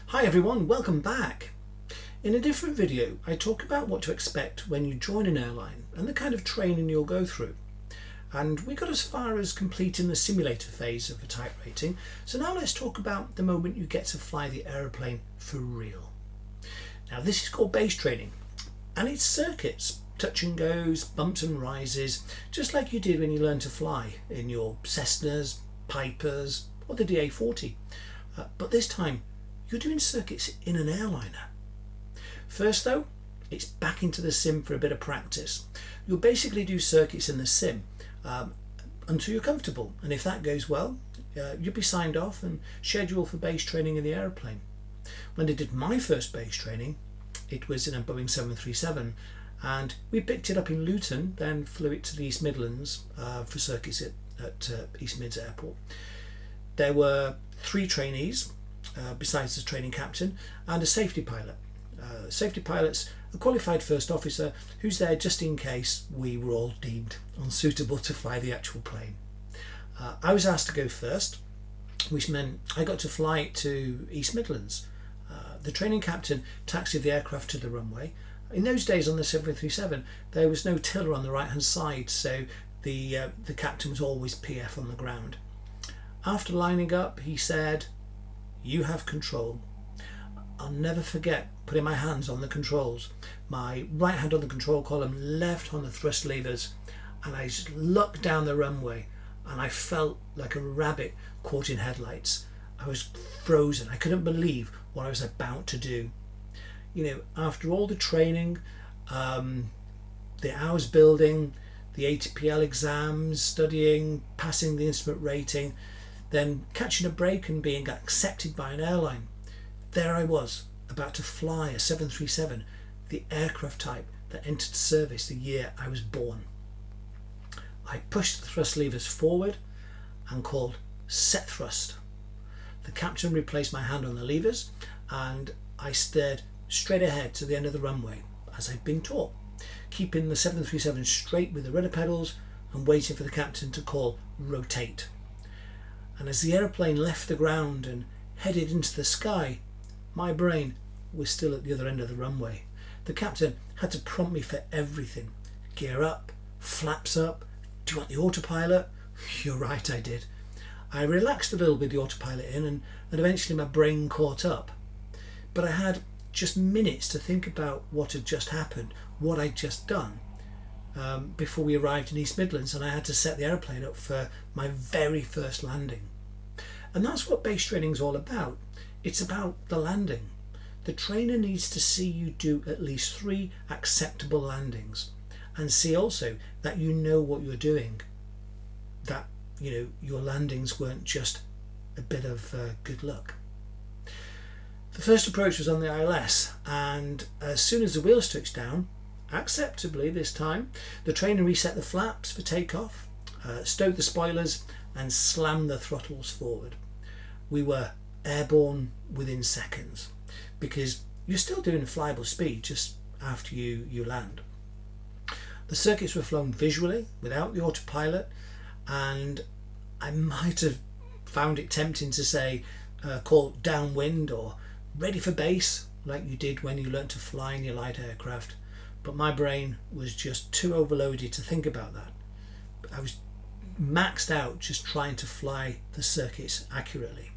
Hi everyone, welcome back. In a different video, I talk about what to expect when you join an airline and the kind of training you'll go through. And we got as far as completing the simulator phase of a type rating, so now let's talk about the moment you get to fly the aeroplane for real. Now this is called base training, and it's circuits, touch and goes, bumps and rises, just like you did when you learned to fly in your Cessnas, Pipers or the DA40. But this time you're doing circuits in an airliner. First though, it's back into the sim for a bit of practice. You'll basically do circuits in the sim until you're comfortable, and if that goes well, you'll be signed off and scheduled for base training in the aeroplane. When I did my first base training, it was in a Boeing 737, and we picked it up in Luton, then flew it to the East Midlands for circuits at East Mids Airport. There were 3 trainees besides the training captain and a safety pilot. Safety pilot's a qualified first officer who's there just in case we were all deemed unsuitable to fly the actual plane. I was asked to go first, which meant I got to fly it to East Midlands. The training captain taxied the aircraft to the runway. In those days on the 737 there was no tiller on the right hand side, so the captain was always PF on the ground. After lining up, he said, "You have control." I'll never forget putting my hands on the controls, my right hand on the control column, left on the thrust levers, and I just looked down the runway and I felt like a rabbit caught in headlights. I was frozen. I couldn't believe what I was about to do. You know, after all the training, the hours building, the ATPL exams, studying, passing the instrument rating, then catching a break and being accepted by an airline, there I was, about to fly a 737, the aircraft type that entered service the year I was born. I pushed the thrust levers forward and called set thrust. The captain replaced my hand on the levers and I stared straight ahead to the end of the runway as I'd been taught, keeping the 737 straight with the rudder pedals and waiting for the captain to call rotate. And as the aeroplane left the ground and headed into the sky, my brain was still at the other end of the runway. The captain had to prompt me for everything. Gear up, flaps up, do you want the autopilot? You're right, I did. I relaxed a little with the autopilot in and eventually my brain caught up. But I had just minutes to think about what had just happened, what I'd just done, before we arrived in East Midlands, and I had to set the aeroplane up for my very first landing. And that's what base training is all about. It's about the landing. The trainer needs to see you do at least 3 acceptable landings and see also that you know what you're doing, that your landings weren't just a bit of good luck. The first approach was on the ILS, and as soon as the wheels touched down, acceptably this time, the trainer reset the flaps for takeoff, stowed the spoilers and slammed the throttles forward. We were airborne within seconds because you're still doing a flyable speed just after you land. The circuits were flown visually without the autopilot, and I might have found it tempting to say call downwind or ready for base like you did when you learnt to fly in your light aircraft, but my brain was just too overloaded to think about that. I was maxed out just trying to fly the circuits accurately.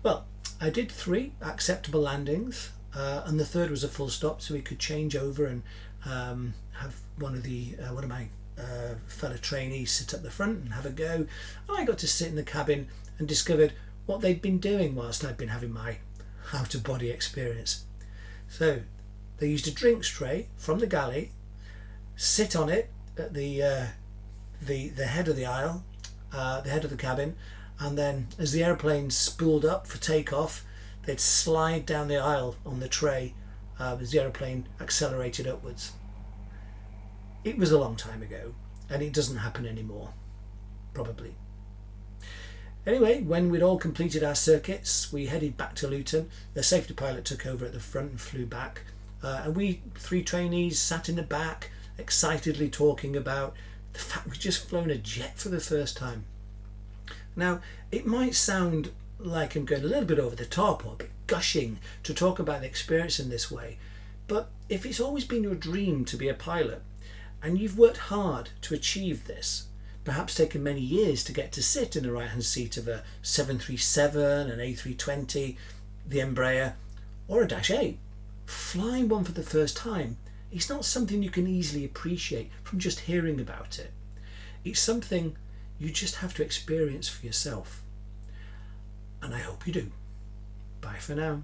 Well, I did 3 acceptable landings, and the third was a full stop, so we could change over and have one of my fellow trainees sit up the front and have a go. And I got to sit in the cabin and discovered what they'd been doing whilst I'd been having my out-of-body experience. So they used a drinks tray from the galley, sit on it at the head of the aisle, the head of the cabin, and then as the aeroplane spooled up for takeoff, they'd slide down the aisle on the tray as the aeroplane accelerated upwards. It was a long time ago, and it doesn't happen anymore, probably. Anyway, when we'd all completed our circuits, we headed back to Luton. The safety pilot took over at the front and flew back, and we 3 trainees sat in the back, excitedly talking about the fact we'd just flown a jet for the first time. Now, it might sound like I'm going a little bit over the top or a bit gushing to talk about the experience in this way. But if it's always been your dream to be a pilot, and you've worked hard to achieve this, perhaps taken many years to get to sit in the right-hand seat of a 737, an A320, the Embraer, or a Dash 8, flying one for the first time is not something you can easily appreciate from just hearing about it. It's something you just have to experience for yourself. And I hope you do. Bye for now.